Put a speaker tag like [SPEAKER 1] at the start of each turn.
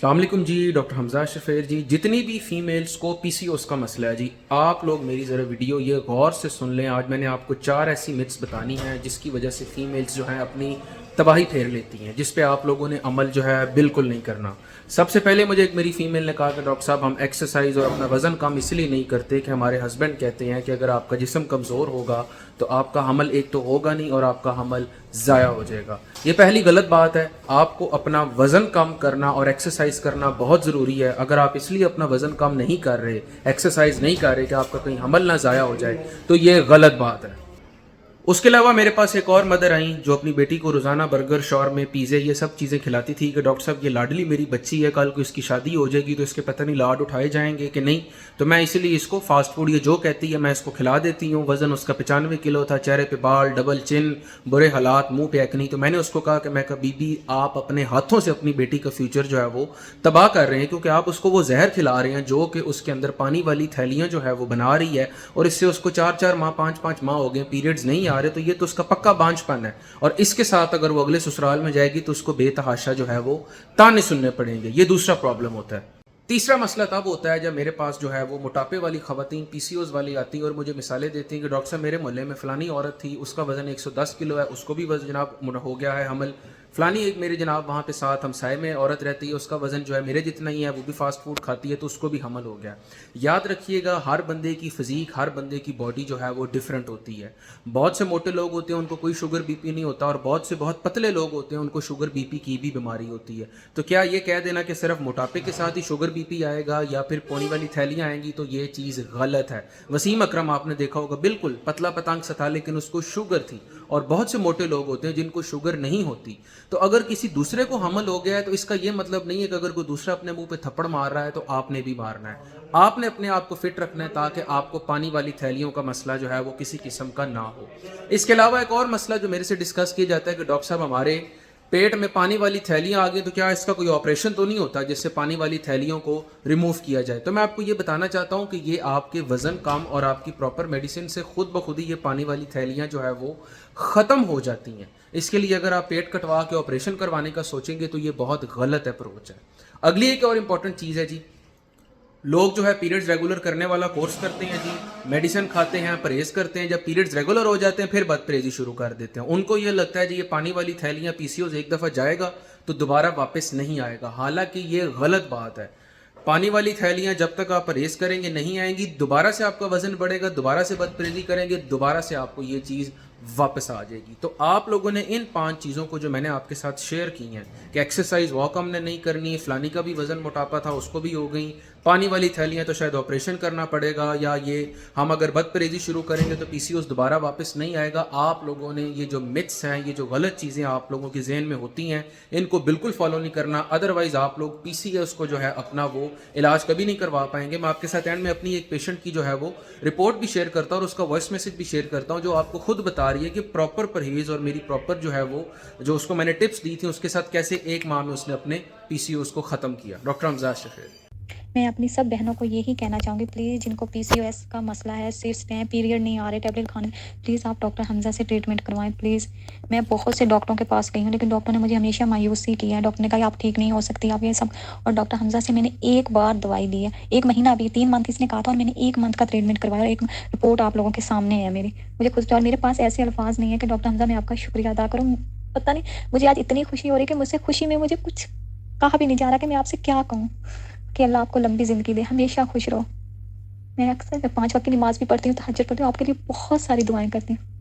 [SPEAKER 1] السلام علیکم جی، ڈاکٹر حمزہ شفیر جی۔ جتنی بھی فیمیلز کو پی سی اوز کا مسئلہ ہے جی، آپ لوگ میری ذرا ویڈیو یہ غور سے سن لیں۔ آج میں نے آپ کو 4 ایسی متس بتانی ہیں جس کی وجہ سے فیمیلز جو ہیں اپنی تباہی پھیر لیتی ہیں، جس پہ آپ لوگوں نے عمل جو ہے بالکل نہیں کرنا۔ سب سے پہلے مجھے ایک میری فیمیل نے کہا کہ ڈاکٹر صاحب ہم ایکسرسائز اور اپنا وزن کم اس لیے نہیں کرتے کہ ہمارے ہسبینڈ کہتے ہیں کہ اگر آپ کا جسم کمزور ہوگا تو آپ کا حمل ایک تو ہوگا نہیں اور آپ کا حمل ضائع ہو جائے گا۔ یہ پہلی غلط بات ہے۔ آپ کو اپنا وزن کم کرنا اور ایکسرسائز کرنا بہت ضروری ہے۔ اگر آپ اس لیے اپنا وزن کم نہیں کر رہے، ایکسرسائز نہیں کر رہے کہ آپ کا کہیں حمل نہ ضائع ہو جائے تو یہ غلط بات ہے۔ اس کے علاوہ میرے پاس ایک اور مدر آئیں جو اپنی بیٹی کو روزانہ برگر، شاورمے، پیزے یہ سب چیزیں کھلاتی تھی کہ ڈاکٹر صاحب یہ لاڈلی میری بچی ہے، کل کو اس کی شادی ہو جائے گی تو اس کے پتہ نہیں لاڈ اٹھائے جائیں گے کہ نہیں، تو میں اسی لیے اس کو فاسٹ فوڈ یہ جو کہتی ہے میں اس کو کھلا دیتی ہوں۔ وزن اس کا 95 کلو تھا، چہرے پہ بال، ڈبل چن، برے حالات، منہ پہ ایکنی۔ تو میں نے اس کو کہا کہ میں کہا بی بی آپ اپنے ہاتھوں سے اپنی بیٹی کا فیوچر جو ہے وہ تباہ کر رہے ہیں، کیونکہ آپ اس کو وہ زہر کھلا رہے ہیں جو کہ اس کے اندر پانی والی تھیلیاں جو ہے وہ بنا رہی ہے، اور اس سے اس کو 4 ماہ 5 ماہ ہو گئے پیریڈز نہیں آ رہے، تو یہ تو اس کا پکا بانجھ پن ہے، اور اس کے ساتھ اگر وہ اگلے سسرال میں جائے گی تو اس کو بے تحاشا جو ہے وہ تانے سننے پڑیں گے۔ یہ دوسرا پرابلم ہوتا ہے۔ تیسرا مسئلہ تب ہوتا ہے جب میرے پاس جو ہے وہ موٹاپے والی خواتین پی سی اوز والی آتی ہیں اور مجھے مثالیں دیتی ہیں کہ ڈاکٹر صاحب میرے محلے میں فلانی عورت تھی، اس کا وزن 110 کلو ہے، اس کو بھی وزن جناب ہو گیا ہے حمل۔ فلانی ایک میرے جناب وہاں پہ ساتھ ہمسائے میں عورت رہتی ہے، اس کا وزن جو ہے میرے جتنا ہی ہے، وہ بھی فاسٹ فوڈ کھاتی ہے تو اس کو بھی حمل ہو گیا۔ یاد رکھیے گا ہر بندے کی فزیک، ہر بندے کی باڈی جو ہے وہ ڈیفرنٹ ہوتی ہے۔ بہت سے موٹے لوگ ہوتے ہیں ان کو کوئی شوگر بی پی نہیں ہوتا، اور بہت سے بہت پتلے لوگ ہوتے ہیں ان کو شوگر بی پی کی بھی بیماری ہوتی ہے۔ تو کیا یہ کہہ دینا کہ صرف موٹاپے کے ساتھ ہی شوگر بی پی آئے گا یا پھر پونی والی تھیلیاں آئیں گی تو یہ چیز غلط ہے۔ وسیم اکرم آپ نے دیکھا ہوگا بالکل پتلا پتنگ سا تھا لیکن اس کو شوگر تھی، اور بہت سے موٹے لوگ ہوتے ہیں جن کو شوگر نہیں ہوتی۔ تو اگر کسی دوسرے کو حمل ہو گیا ہے تو اس کا یہ مطلب نہیں ہے کہ اگر کوئی دوسرا اپنے منہ پہ تھپڑ مار رہا ہے تو آپ نے بھی مارنا ہے۔ آپ نے اپنے آپ کو فٹ رکھنا ہے تاکہ آپ کو پانی والی تھیلیوں کا مسئلہ جو ہے وہ کسی قسم کا نہ ہو۔ اس کے علاوہ ایک اور مسئلہ جو میرے سے ڈسکس کیا جاتا ہے کہ ڈاکٹر صاحب ہمارے پیٹ میں پانی والی تھیلیاں آ گئی تو کیا اس کا کوئی آپریشن تو نہیں ہوتا جس سے پانی والی تھیلیوں کو ریموو کیا جائے؟ تو میں آپ کو یہ بتانا چاہتا ہوں کہ یہ آپ کے وزن کم اور آپ کی پراپر میڈیسن سے خود بخود ہی یہ پانی والی تھیلیاں جو ہے وہ ختم ہو جاتی ہیں۔ اس کے لیے اگر آپ پیٹ کٹوا کے آپریشن کروانے کا سوچیں گے تو یہ بہت غلط اپروچ ہے۔ اگلی ایک اور امپورٹنٹ چیز ہے جی، لوگ جو ہے پیریڈز ریگولر کرنے والا کورس کرتے ہیں جی، میڈیسن کھاتے ہیں، پرہیز کرتے ہیں، جب پیریڈز ریگولر ہو جاتے ہیں پھر بد پرہیزی شروع کر دیتے ہیں۔ ان کو یہ لگتا ہے جی یہ پانی والی تھیلیاں پی سی اوز ایک دفعہ جائے گا تو دوبارہ واپس نہیں آئے گا، حالانکہ یہ غلط بات ہے۔ پانی والی تھیلیاں جب تک آپ پرہیز کریں گے نہیں آئیں گی، دوبارہ سے آپ کا وزن بڑھے گا، دوبارہ سے بد پرہیزی کریں گے، دوبارہ سے آپ کو یہ چیز واپس آ جائے گی۔ تو آپ لوگوں نے ان 5 چیزوں کو جو میں نے آپ کے ساتھ شیئر کی ہیں کہ ایکسرسائز واک ہم نے نہیں کرنی، فلانی کا بھی وزن موٹاپا تھا اس کو بھی ہو گئی، پانی والی تھیلیاں تو شاید آپریشن کرنا پڑے گا، یا یہ ہم اگر بد پرہیزی شروع کریں گے تو پی سی اوز دوبارہ واپس نہیں آئے گا۔ آپ لوگوں نے یہ جو متس ہیں، یہ جو غلط چیزیں آپ لوگوں کے ذہن میں ہوتی ہیں، ان کو بالکل فالو نہیں کرنا، ادروائز آپ لوگ پی سی ایس کو جو ہے اپنا وہ علاج کبھی نہیں کروا پائیں گے۔ میں آپ کے ساتھ اینڈ میں اپنی ایک پیشنٹ کی جو ہے وہ رپورٹ بھی شیئر کرتا ہوں اور اس کا وائس میسج بھی شیئر کرتا ہوں جو آپ کو خود بتا رہی ہے کہ پراپر پرہیز اور میری پراپر جو ہے وہ جو اس کو میں نے ٹپس دی تھیں اس کے ساتھ کیسے 1 ماہ میں اس نے اپنے پی سی اوز کو ختم کیا۔ ڈاکٹر حمزہ شفیر۔
[SPEAKER 2] میں اپنی سب بہنوں کو یہی کہنا چاہوں گی، پلیز جن کو پی سی او ایس کا مسئلہ ہے، سیٹس پہ ہیں، پیریڈ نہیں آ رہے، ٹیبلٹ کھانے، پلیز آپ ڈاکٹر حمزہ سے ٹریٹمنٹ کروائیں پلیز۔ میں بہت سے ڈاکٹروں کے پاس گئی ہوں لیکن ڈاکٹر نے مجھے ہمیشہ مایوسی کیا ہے، ڈاکٹر نے کہا آپ ٹھیک نہیں ہو سکتی آپ یہ سب، اور ڈاکٹر حمزہ سے میں نے ایک بار دوائی لی ہے، 1 مہینہ ابھی 3 منتھ اس نے کہا تھا اور میں نے 1 منتھ کا ٹریٹمنٹ کروایا، اور ایک رپورٹ آپ لوگوں کے سامنے ہے میری، مجھے خود اور میرے پاس ایسے الفاظ نہیں ہے کہ ڈاکٹر حمزہ میں آپ کا شکریہ ادا کروں۔ پتہ نہیں مجھے آج اتنی خوشی ہو رہی ہے کہ مجھ سے خوشی میں مجھے کچھ کہا بھی نہیں جا رہا کہ میں آپ سے کیا کہوں، کہ اللہ آپ کو لمبی زندگی دے، ہمیشہ خوش رہو۔ میں اکثر 5 وقت کی نماز بھی پڑھتی ہوں، تہجد پڑھتی ہوں، آپ کے لیے بہت ساری دعائیں کرتی ہوں۔